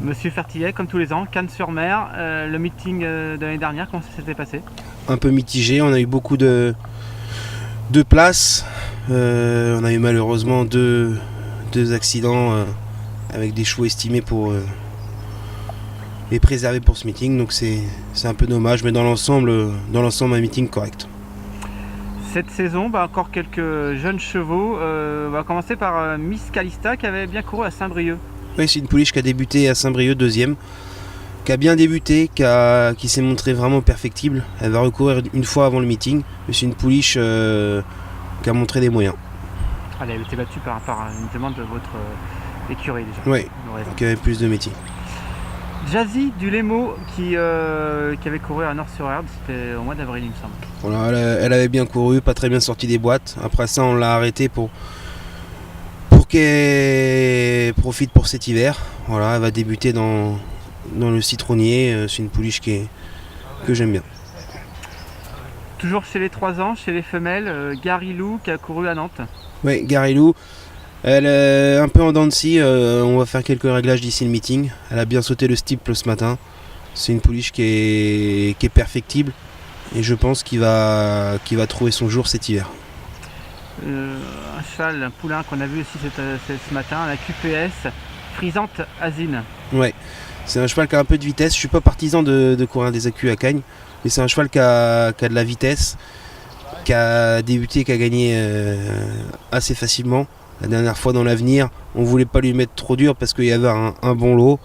Monsieur Fertillet, comme tous les ans, Cannes-sur-Mer, le meeting de l'année dernière, comment ça s'était passé? Un peu mitigé, on a eu beaucoup de places. On a eu malheureusement deux accidents avec des chevaux estimés pour les préserver pour ce meeting. Donc c'est un peu dommage, mais dans l'ensemble, un meeting correct. Cette saison, encore quelques jeunes chevaux. On va commencer par Miss Calista qui avait bien couru à Saint-Brieuc. Oui, c'est une pouliche qui a débuté à Saint-Brieuc, deuxième, qui a bien débuté, qui s'est montrée vraiment perfectible. Elle va recourir une fois avant le meeting, mais c'est une pouliche qui a montré des moyens. Elle a été battue par une demande de votre écurie déjà. Oui, qui avait plus de métier. Jazzy du Lémo qui avait couru à Nord-sur-Erdre, c'était au mois d'avril il me semble. Voilà, elle avait bien couru, pas très bien sorti des boîtes. Après ça, on l'a arrêtée pour qu'elle profite pour cet hiver. Voilà, elle va débuter dans le citronnier. C'est une pouliche que j'aime bien. Toujours chez les 3 ans, chez les femelles, Garilou qui a couru à Nantes. Oui, Garilou, elle est un peu en dents de scie. On va faire quelques réglages d'ici le meeting. Elle a bien sauté le steeple ce matin. C'est une pouliche qui est perfectible et je pense qu'il va trouver son jour cet hiver. Un cheval, un poulain qu'on a vu aussi ce matin, la QPS, Frisante Azine. Ouais, c'est un cheval qui a un peu de vitesse. Je suis pas partisan de courir des accus à Cagnes, mais c'est un cheval qui a de la vitesse, qui a débuté, qui a gagné assez facilement. La dernière fois dans l'avenir, on voulait pas lui mettre trop dur parce qu'il y avait un bon lot.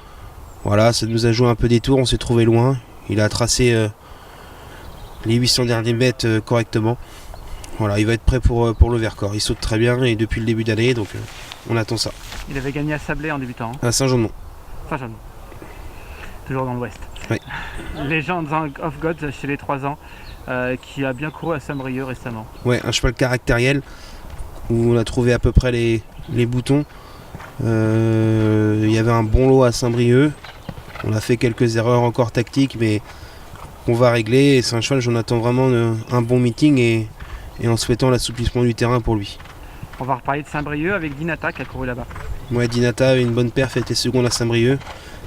Voilà, ça nous a joué un peu des tours, on s'est trouvé loin. Il a tracé les 800 derniers mètres correctement. Voilà, il va être prêt pour le Vercors. Il saute très bien et depuis le début d'année, donc on attend ça. Il avait gagné à Sablé en débutant. À Saint-Jean-de-Mont. Saint-Jean-de-Mont. Toujours dans l'ouest. Oui. Legends of God chez les 3 ans, qui a bien couru à Saint-Brieuc récemment. Ouais, un cheval caractériel où on a trouvé à peu près les boutons. Il y avait un bon lot à Saint-Brieuc. On a fait quelques erreurs encore tactiques, mais on va régler. Et c'est un cheval, j'en attends vraiment un bon meeting et en souhaitant l'assouplissement du terrain pour lui. On va reparler de Saint-Brieuc avec Dinata qui a couru là-bas. Ouais, Dinata avait une bonne perf, elle était seconde à Saint-Brieuc.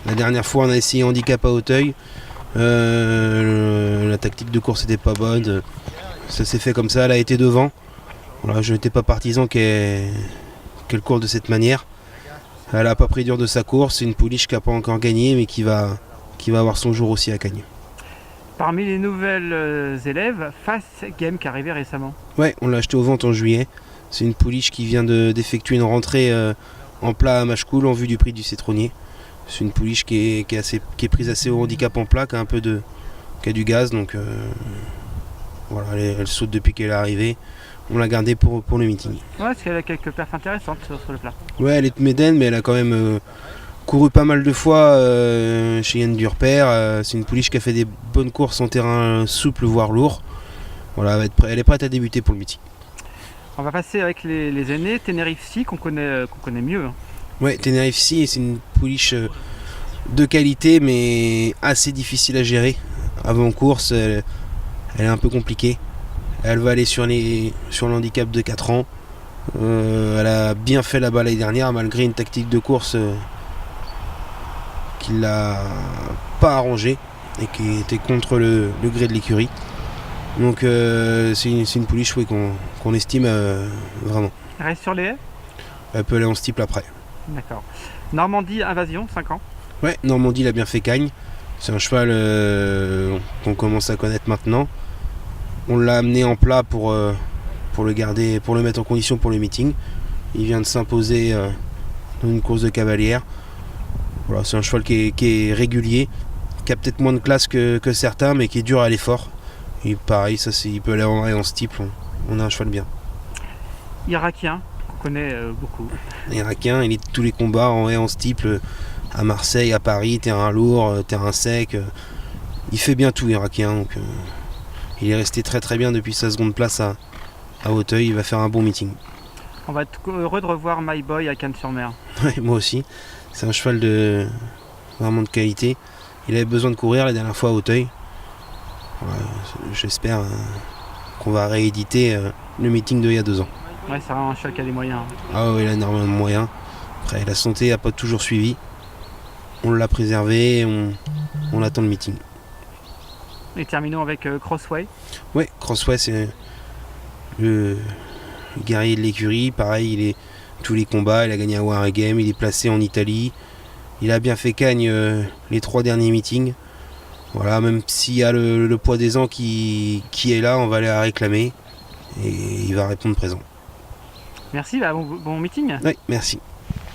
La dernière fois, on a essayé handicap à Auteuil. La tactique de course n'était pas bonne. Ça s'est fait comme ça, elle a été devant. Voilà, je n'étais pas partisan qu'elle court de cette manière. Elle n'a pas pris dur de sa course. C'est une pouliche qui n'a pas encore gagné, mais qui va avoir son jour aussi à Cagnes. Parmi les nouvelles élèves, Fast Game qui est arrivé récemment. Ouais, on l'a acheté aux ventes en juillet. C'est une pouliche qui vient d'effectuer une rentrée en plat à Machecoul en vue du prix du citronnier. C'est une pouliche qui est prise assez au handicap en plat, qui a du gaz, donc voilà, elle saute depuis qu'elle est arrivée. On l'a gardée pour le meeting. Ouais, parce qu'elle a quelques perfs intéressantes sur le plat. Ouais, elle est de Médène, mais elle a quand même couru pas mal de fois chez Yann Durper. C'est une pouliche qui a fait des bonnes courses en terrain souple, voire lourd. Voilà, elle est prête à débuter pour le meeting. On va passer avec les aînés, Tenerife Sea qu'on connaît mieux. Ouais, Tenerife Sea, c'est une pouliche de qualité, mais assez difficile à gérer. Avant course, elle est un peu compliquée. Elle va aller sur l'handicap de 4 ans. Elle a bien fait là-bas l'année dernière, malgré une tactique de course qui l'a pas arrangée et qui était contre le gré de l'écurie. Donc c'est une pouliche qu'on estime vraiment. Elle reste sur les haies. Elle peut aller en steeple après. D'accord. Normandie Invasion, 5 ans. Ouais, Normandie il a bien fait Cagnes. C'est un cheval qu'on commence à connaître maintenant. On l'a amené en plat pour le garder, pour le mettre en condition pour le meeting. Il vient de s'imposer dans une course de cavalière. Voilà, c'est un cheval qui est régulier, qui a peut-être moins de classe que certains, mais qui est dur à l'effort. Et pareil, il peut aller en steeple. On a un cheval bien. Irakien, qu'on connaît beaucoup. Irakien, il est de tous les combats en steeple, à Marseille, à Paris, terrain lourd, terrain sec. Il fait bien tout, Irakien. Donc, il est resté très très bien depuis sa seconde place à Auteuil. Il va faire un bon meeting. On va être heureux de revoir My Boy à Cannes-sur-Mer. Ouais, moi aussi. C'est un cheval vraiment de qualité. Il avait besoin de courir la dernière fois à Auteuil. J'espère qu'on va rééditer le meeting d'il y a 2 ans. Ouais, c'est vraiment un cheval qui a des moyens. Ah oui, il a énormément de moyens. Après, la santé n'a pas toujours suivi. on l'a préservé, on attend le meeting. Et terminons avec Crossway. Ouais, Crossway, c'est le guerrier de l'écurie. Pareil, il est tous les combats, il a gagné un War Game, il est placé en Italie. Il a bien fait Cagnes les 3 derniers meetings. Voilà, même s'il y a le poids des ans qui est là, on va aller la réclamer. Et il va répondre présent. Merci, bon meeting. Oui, merci.